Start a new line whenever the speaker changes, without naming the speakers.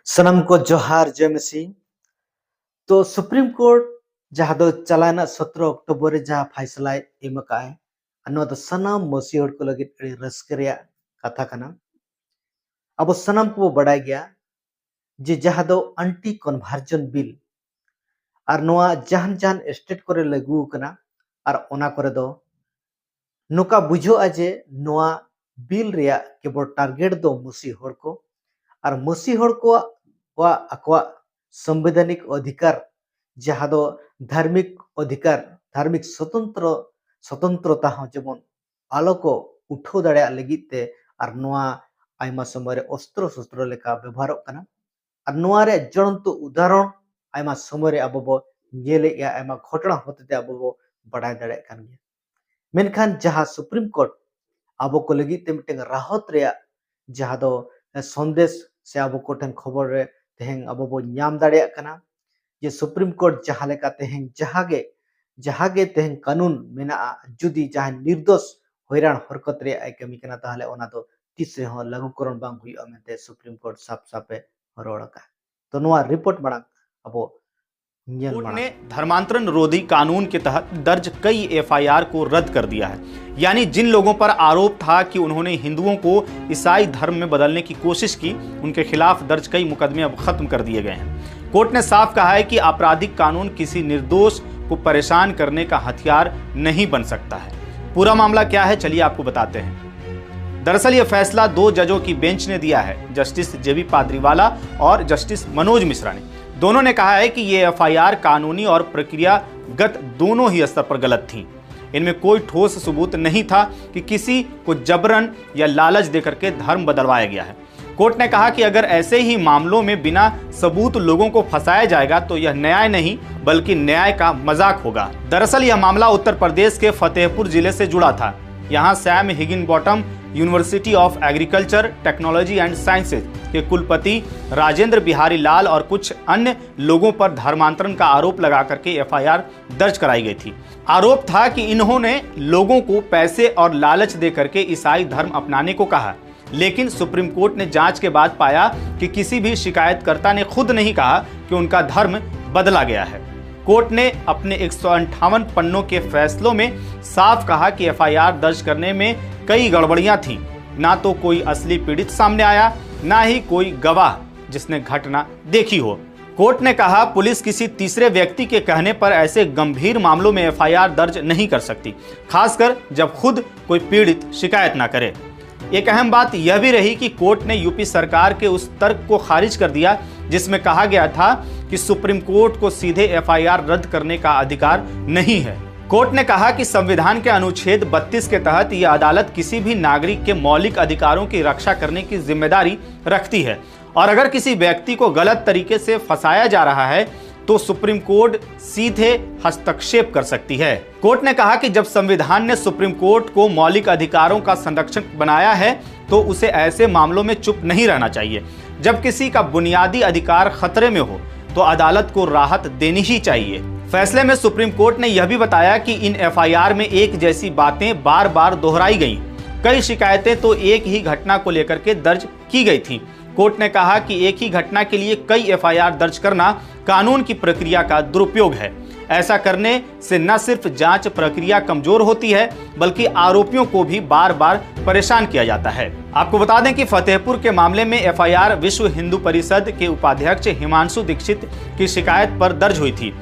सनम को जोहार जय मसीह। तो सुप्रीम कोर्ट जहाँ दो चलाना 17 अक्टूबर जहाँ फैसला एम सनाम मसीह हर को लगे रस्के कथा कना। अब सनाम को बड़ा गया जे जहाँ दो एंटी कन्वर्जन बिल और नोआ जहान जहान स्टेट करे लागू कना और ओना करे दो नोका बुझोआ जे नोआ बिल रिया केवल टारगेट दो मसीह हर को और मसीह हर को आकवा संवैधानिक अधिकार जहाँ दो धार्मिक अधिकार धार्मिक स्वतंत्रता हो जेमन आलो को उठो दाड़ा लगिते और नोआ आयमा समय अस्त्र शस्त्र लेका व्यवहार कना और नोआ रे ज्वलंत उदाहरण आयमा समय अब बो नेले आयमा घटना होते अब बो बड़ाय दाड़ा कान गया। मेनखान जहाँ सुप्रीम कोर्ट अब को लगिते मिटें राहत रे जहाँ दो संदेश से अब को ठन खबर रे तेहें अब बो नाम दाड़ा कना जे सुप्रीम कोर्ट जहाँ लेका तेहें जहागे तेहें कानून मेना जुदी जहाँ निर्दोष हैरान हरकत रे आई कमी कना ताहले ओना दो तीस रे हो लागूकरण बांग हुई मेनते सुप्रीम कोर्ट साफ साफे रोड़ा का। तो नोआ रिपोर्ट बड़ा अब
कोर्ट ने धर्मांतरण रोधी कानून के तहत दर्ज कई एफआईआर को रद्द कर दिया है। यानी जिन लोगों पर आरोप था कि उन्होंने हिंदुओं को ईसाई धर्म में बदलने की कोशिश की, उनके खिलाफ दर्ज कई मुकदमे अब खत्म कर दिए गए हैं। कोर्ट ने साफ कहा है कि आपराधिक कानून किसी निर्दोष को परेशान करने का हथियार नहीं बन सकता है। पूरा मामला क्या है, चलिए आपको बताते हैं। दरअसल यह फैसला 2 जजों की बेंच ने दिया है, जस्टिस जेबी पादरीवाला और जस्टिस मनोज मिश्रा ने। दोनों ने कहा है कि ये एफआईआर कानूनी और प्रक्रियागत दोनों ही स्तर पर गलत थी। इनमें कोई ठोस सबूत नहीं था कि किसी को जबरन या लालच देकर के धर्म बदलवाया गया है। कोर्ट ने कहा कि अगर ऐसे ही मामलों में बिना सबूत लोगों को फंसाया जाएगा तो यह न्याय नहीं बल्कि न्याय का मजाक होगा। दरअसल यह मामला उत्तर प्रदेश के फतेहपुर जिले से जुड़ा था। यहाँ Sam Higginbottom university of agriculture technology and sciences के कुलपति राजेंद्र बिहारी लाल और कुछ अन्य लोगों पर धर्मांतरण का आरोप लगा करके एफआईआर दर्ज कराई गई थी। आरोप था कि इन्होंने लोगों को पैसे और लालच दे करके ईसाई धर्म अपनाने को कहा, लेकिन सुप्रीम कोर्ट ने जांच के बाद पाया कि किसी भी शिकायतकर्ता ने खुद नहीं कहा कि उनका धर्म बदला गया है। कोर्ट ने अपने 158 पन्नों के फैसलों में साफ कहा कि एफआईआर दर्ज करने में कई गड़बड़ियां थी। ना तो कोई असली पीड़ित सामने आया, ना ही कोई गवाह जिसने घटना देखी हो। कोर्ट ने कहा पुलिस किसी तीसरे व्यक्ति के कहने पर ऐसे गंभीर मामलों में एफआईआर दर्ज नहीं कर सकती, खासकर जब खुद कोई पीड़ित शिकायत ना करे। एक अहम बात यह भी रही कि कोर्ट ने यूपी सरकार के उस तर्क को खारिज कर दिया जिसमें कहा गया था कि सुप्रीम कोर्ट को सीधे एफआईआर रद्द करने का अधिकार नहीं है। कोर्ट ने कहा कि संविधान के अनुच्छेद 32 के तहत यह अदालत किसी भी नागरिक के मौलिक अधिकारों की रक्षा करने की जिम्मेदारी रखती है और अगर किसी व्यक्ति को गलत तरीके से फंसाया जा रहा है तो सुप्रीम कोर्ट सीधे हस्तक्षेप कर सकती है। कोर्ट ने कहा कि जब संविधान ने सुप्रीम कोर्ट को मौलिक अधिकारों का संरक्षक बनाया है तो उसे ऐसे मामलों में चुप नहीं रहना चाहिए। जब किसी का बुनियादी अधिकार खतरे में हो तो अदालत को राहत देनी ही चाहिए। फैसले में सुप्रीम कोर्ट ने यह भी बताया कि इन एफआईआर में एक जैसी बातें बार बार दोहराई गईं। कई शिकायतें तो एक ही घटना को लेकर के दर्ज की गई थी। कोर्ट ने कहा कि एक ही घटना के लिए कई एफआईआर दर्ज करना कानून की प्रक्रिया का दुरुपयोग है। ऐसा करने से न सिर्फ जांच प्रक्रिया कमजोर होती है बल्कि आरोपियों को भी बार बार परेशान किया जाता है। आपको बता दें कि फतेहपुर के मामले में एफआईआर विश्व हिंदू परिषद के उपाध्यक्ष हिमांशु दीक्षित की शिकायत पर दर्ज हुई थी।